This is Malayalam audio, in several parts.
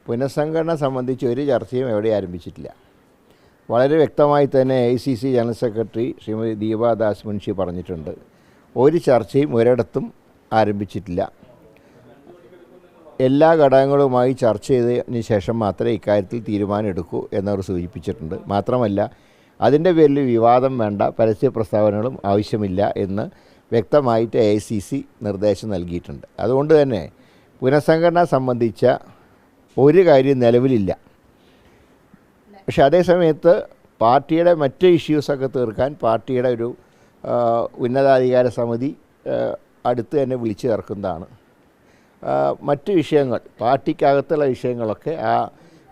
പുനഃസംഘടന സംബന്ധിച്ച് ഒരു ചർച്ചയും എവിടെ ആരംഭിച്ചിട്ടില്ല. വളരെ വ്യക്തമായി തന്നെ AICC general secretary Shrimati Deepa Das Munshi പറഞ്ഞിട്ടുണ്ട്. ഒരു ചർച്ചയും ഒരിടത്തും ആരംഭിച്ചിട്ടില്ല. എല്ലാ ഘടകങ്ങളുമായി ചർച്ച ചെയ്തതിന് ശേഷം മാത്രമേ ഇക്കാര്യത്തിൽ തീരുമാനം എടുക്കൂ എന്നവർ സൂചിപ്പിച്ചിട്ടുണ്ട്. മാത്രമല്ല, അതിൻ്റെ പേരിൽ വിവാദം വേണ്ട, പരസ്യ പ്രസ്താവനകളും ആവശ്യമില്ല എന്ന് വ്യക്തമായിട്ട് AICC നിർദ്ദേശം നൽകിയിട്ടുണ്ട്. അതുകൊണ്ട് തന്നെ പുനഃസംഘടന സംബന്ധിച്ച ഒരു കാര്യം നിലവിലില്ല. പക്ഷെ അതേസമയത്ത് പാർട്ടിയുടെ മറ്റ് ഇഷ്യൂസൊക്കെ തീർക്കാൻ പാർട്ടിയുടെ ഒരു ഉന്നതാധികാര സമിതി അടുത്ത് തന്നെ വിളിച്ചു ചേർക്കുന്നതാണ്. മറ്റ് വിഷയങ്ങൾ, പാർട്ടിക്കകത്തുള്ള വിഷയങ്ങളൊക്കെ ആ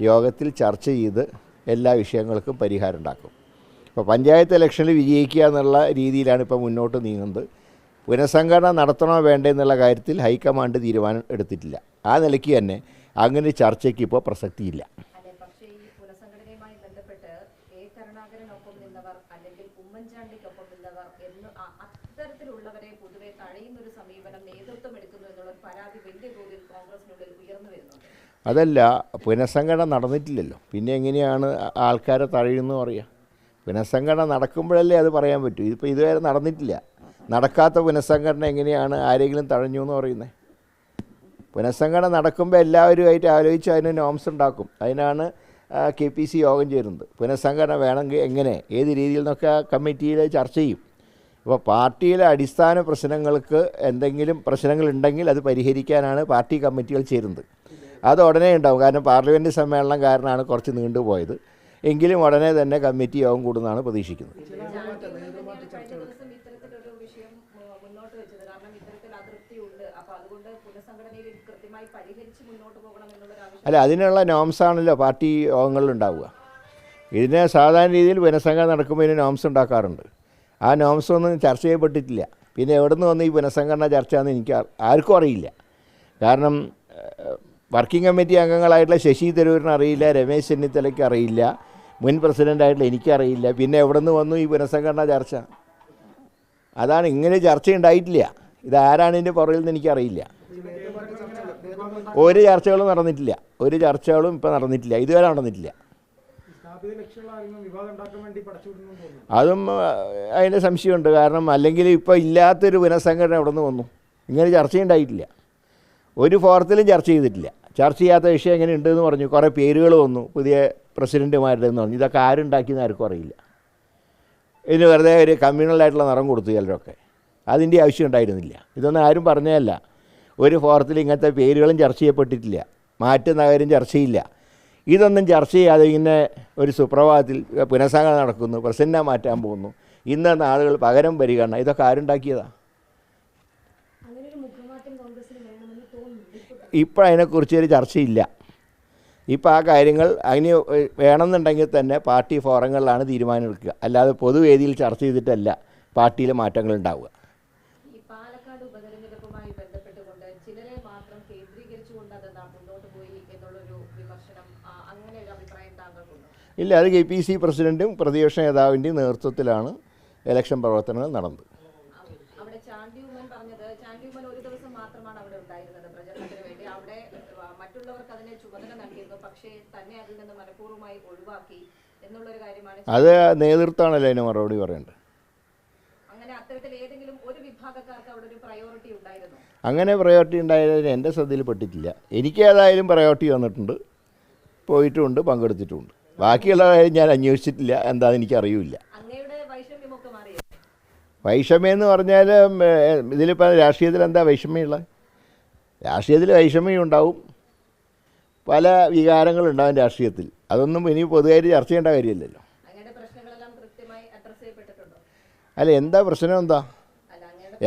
യോഗത്തിൽ ചർച്ച ചെയ്ത് എല്ലാ വിഷയങ്ങൾക്കും പരിഹാരം ഉണ്ടാക്കും. ഇപ്പോൾ പഞ്ചായത്ത് ഇലക്ഷനിൽ വിജയിക്കുക എന്നുള്ള രീതിയിലാണ് ഇപ്പോൾ മുന്നോട്ട് നീങ്ങുന്നത്. പുനഃസംഘടന നടത്തണോ വേണ്ടേ എന്നുള്ള കാര്യത്തിൽ ഹൈക്കമാൻഡ് തീരുമാനം എടുത്തിട്ടില്ല. ആ നിലയ്ക്ക് തന്നെ അങ്ങനെ ചർച്ചയ്ക്ക് ഇപ്പോൾ പ്രസക്തിയില്ല. അതല്ല, പുനഃസംഘടന നടന്നിട്ടില്ലല്ലോ, പിന്നെ എങ്ങനെയാണ് ആൾക്കാരെ തഴയുമെന്ന് പറയുക? പുനഃസംഘടന നടക്കുമ്പോഴല്ലേ അത് പറയാൻ പറ്റൂ. ഇതിപ്പോൾ ഇതുവരെ നടന്നിട്ടില്ല. നടക്കാത്ത പുനഃസംഘടന എങ്ങനെയാണ് ആരെങ്കിലും തഴഞ്ഞു എന്ന് പറയുന്നത്? പുനഃസംഘടന നടക്കുമ്പോൾ എല്ലാവരുമായിട്ട് ആലോചിച്ച് അതിന് നോംസ് ഉണ്ടാക്കും. അതിനാണ് KPC യോഗം ചേരുന്നത്. പുനഃസംഘടന വേണമെങ്കിൽ എങ്ങനെ, ഏത് രീതിയിൽ നിന്നൊക്കെ കമ്മിറ്റിയിൽ ചർച്ച ചെയ്യും. അപ്പോൾ പാർട്ടിയിലെ അടിസ്ഥാന പ്രശ്നങ്ങൾക്ക് എന്തെങ്കിലും പ്രശ്നങ്ങളുണ്ടെങ്കിൽ അത് പരിഹരിക്കാനാണ് പാർട്ടി കമ്മിറ്റികൾ ചേരുന്നത്. അത് ഉടനെ ഉണ്ടാവും. കാരണം പാർലമെൻറ്റ് സമ്മേളനം കാരണമാണ് കുറച്ച് നീണ്ടുപോയത്. എങ്കിലും ഉടനെ തന്നെ കമ്മിറ്റി യോഗം കൂടുന്നതാണ് പ്രതീക്ഷിക്കുന്നത്. അല്ല, അതിനുള്ള നോംസാണല്ലോ പാർട്ടി യോഗങ്ങളിലുണ്ടാവുക. ഇതിന് സാധാരണ രീതിയിൽ പുനഃസംഘടന നടക്കുമ്പോൾ ഇതിന് നോംസ് ഉണ്ടാക്കാറുണ്ട്. ആ നോംസ് ഒന്നും ചർച്ച ചെയ്യപ്പെട്ടിട്ടില്ല. പിന്നെ എവിടെ നിന്ന് വന്ന് ഈ പുനഃസംഘടന ചർച്ചയാണെന്ന് എനിക്ക് ആർക്കും അറിയില്ല. കാരണം വർക്കിംഗ് കമ്മിറ്റി അംഗങ്ങളായിട്ടുള്ള ശശി തരൂരിന് അറിയില്ല, രമേശ് ചെന്നിത്തലയ്ക്ക് അറിയില്ല, മുൻ പ്രസിഡൻ്റായിട്ടുള്ള എനിക്കറിയില്ല. പിന്നെ എവിടെ നിന്ന് വന്നു ഈ പുനഃസംഘടന ചർച്ച? അതാണ്, ഇങ്ങനെ ചർച്ചയുണ്ടായിട്ടില്ല. ഇതാരാണ് ഇതിൻ്റെ പുറകിൽ നിന്ന് എനിക്കറിയില്ല. ഒരു ചർച്ചകളും നടന്നിട്ടില്ല. ഒരു ചർച്ചകളും ഇപ്പോൾ നടന്നിട്ടില്ല, ഇതുവരെ നടന്നിട്ടില്ല. അതും അതിൻ്റെ സംശയമുണ്ട്. കാരണം അല്ലെങ്കിൽ ഇപ്പോൾ ഇല്ലാത്തൊരു പുനഃസംഘടന എവിടെ നിന്ന് വന്നു? ഇങ്ങനെ ചർച്ചയുണ്ടായിട്ടില്ല. ഒരു ഫോറത്തിലും ചർച്ച ചെയ്തിട്ടില്ല. ചർച്ച ചെയ്യാത്ത വിഷയം എങ്ങനെ ഉണ്ടെന്ന് പറഞ്ഞു. കുറേ പേരുകൾ വന്നു, പുതിയ പ്രസിഡൻറ്റുമാരുടെ എന്ന് പറഞ്ഞു. ഇതൊക്കെ ആരുണ്ടാക്കിയെന്ന് ആർക്കും അറിയില്ല. ഇതിന് വെറുതെ ഒരു കമ്മ്യൂണലായിട്ടുള്ള നിറം കൊടുത്തു ചിലരൊക്കെ. അതിൻ്റെ ആവശ്യം ഉണ്ടായിരുന്നില്ല. ഇതൊന്നും ആരും പറഞ്ഞതല്ല. ഒരു ഫോറത്തിൽ ഇങ്ങനത്തെ പേരുകളും ചർച്ച ചെയ്യപ്പെട്ടിട്ടില്ല. മാറ്റുന്ന കാര്യം ചർച്ചയില്ല. ഇതൊന്നും ചർച്ച ചെയ്യാതെ ഇങ്ങനെ ഒരു സുപ്രഭാതത്തിൽ പുനഃസംഘടന നടക്കുന്നു, പ്രസിഡന്റിനെ മാറ്റാൻ പോകുന്നു, ഇന്ന് ആളുകൾ പകരം പരിഗണന, ഇതൊക്കെ ആരുണ്ടാക്കിയതാണ്? ഇപ്പോൾ അതിനെക്കുറിച്ച് ഒരു ചർച്ചയില്ല. ഇപ്പോൾ ആ കാര്യങ്ങൾ അതിന് വേണമെന്നുണ്ടെങ്കിൽ തന്നെ പാർട്ടി ഫോറങ്ങളിലാണ് തീരുമാനം എടുക്കുക. അല്ലാതെ പൊതുവേദിയിൽ ചർച്ച ചെയ്തിട്ടല്ല പാർട്ടിയിലെ മാറ്റങ്ങൾ ഉണ്ടാവുക. ഇല്ല, അത് KPC പ്രസിഡൻറ്റും പ്രതിപക്ഷ നേതാവിൻ്റെയും നേതൃത്വത്തിലാണ് ഇലക്ഷൻ പ്രവർത്തനങ്ങൾ നടന്നത്. അത് നേതൃത്വമാണല്ലോ അതിന് മറുപടി പറയേണ്ടത്. അങ്ങനെ പ്രയോറിറ്റി ഉണ്ടായതിന് എൻ്റെ ശ്രദ്ധയിൽപ്പെട്ടിട്ടില്ല. എനിക്ക് ഏതായാലും പ്രയോറിറ്റി വന്നിട്ടുണ്ട്, പോയിട്ടുമുണ്ട്, പങ്കെടുത്തിട്ടുമുണ്ട്. ബാക്കിയുള്ള കാര്യം ഞാൻ അന്വേഷിച്ചിട്ടില്ല, എന്താണെന്ന് എനിക്കറിയില്ല. വൈഷമ്യമെന്ന് പറഞ്ഞാൽ ഇതിലിപ്പോൾ രാഷ്ട്രീയത്തിൽ എന്താ വൈഷമ്യമുള്ളത്? രാഷ്ട്രീയത്തിൽ വൈഷമ്യം ഉണ്ടാവും, പല വികാരങ്ങളുണ്ടാവും രാഷ്ട്രീയത്തിൽ. അതൊന്നും ഇനി പൊതുവായിട്ട് ചർച്ച ചെയ്യേണ്ട കാര്യമില്ലല്ലോ. അല്ല, എന്താ പ്രശ്നം?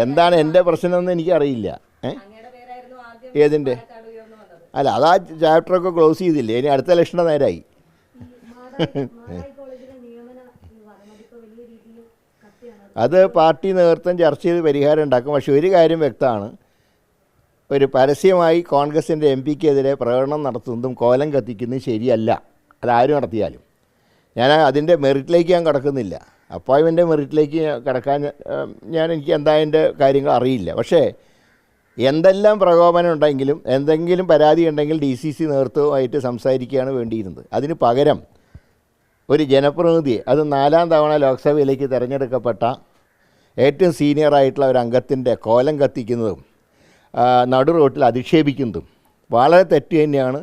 എന്താണ് എൻ്റെ പ്രശ്നമെന്ന് എനിക്കറിയില്ല. ഏതിൻ്റെ? അല്ല, അതാ ചാപ്റ്ററൊക്കെ ക്ലോസ് ചെയ്തില്ലേ? ഇനി അടുത്ത ഇലക്ഷൻ്റെ നേരമായി. അത് പാർട്ടി നേതൃത്വം ചർച്ച ചെയ്ത് പരിഹാരം ഉണ്ടാക്കും. പക്ഷെ ഒരു കാര്യം വ്യക്തമാണ്, ഒരു പരസ്യമായി കോൺഗ്രസിൻ്റെ MPക്കെതിരെ പ്രകടനം നടത്തുന്നതും കോലം കത്തിക്കുന്നതും ശരിയല്ല. അതാരും നടത്തിയാലും. ഞാൻ അതിൻ്റെ മെറിറ്റിലേക്ക് ഞാൻ കടക്കുന്നില്ല. അപ്പോയിൻമെൻ്റ് മെറിറ്റിലേക്ക് കിടക്കാൻ എനിക്ക് എന്താ അതിൻ്റെ കാര്യങ്ങൾ അറിയില്ല. പക്ഷേ എന്തെല്ലാം പ്രകോപനം ഉണ്ടെങ്കിലും എന്തെങ്കിലും പരാതി ഉണ്ടെങ്കിൽ DCC നേതൃത്വമായിട്ട് സംസാരിക്കുകയാണ് വേണ്ടിയിരുന്നത്. അതിന് പകരം ഒരു ജനപ്രതിനിധിയെ, അത് 4ാം തവണ ലോക്സഭയിലേക്ക് തിരഞ്ഞെടുക്കപ്പെട്ട ഏറ്റവും സീനിയറായിട്ടുള്ള ഒരു അംഗത്തിൻ്റെ കോലം കത്തിക്കുന്നതും നടു റോട്ടിൽ അധിക്ഷേപിക്കുന്നതും വളരെ തെറ്റ് തന്നെയാണ്.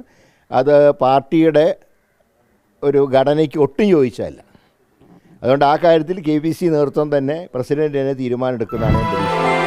അത് പാർട്ടിയുടെ ഒരു ഘടനയ്ക്ക് ഒട്ടും യോജിച്ചതല്ല. അതുകൊണ്ട് ആ കാര്യത്തിൽ KPC നേതൃത്വം തന്നെ പ്രസിഡന്റ് തന്നെ തീരുമാനമെടുക്കുന്നതാണ് ഞാൻ പ്രതീക്ഷിക്കുന്നത്.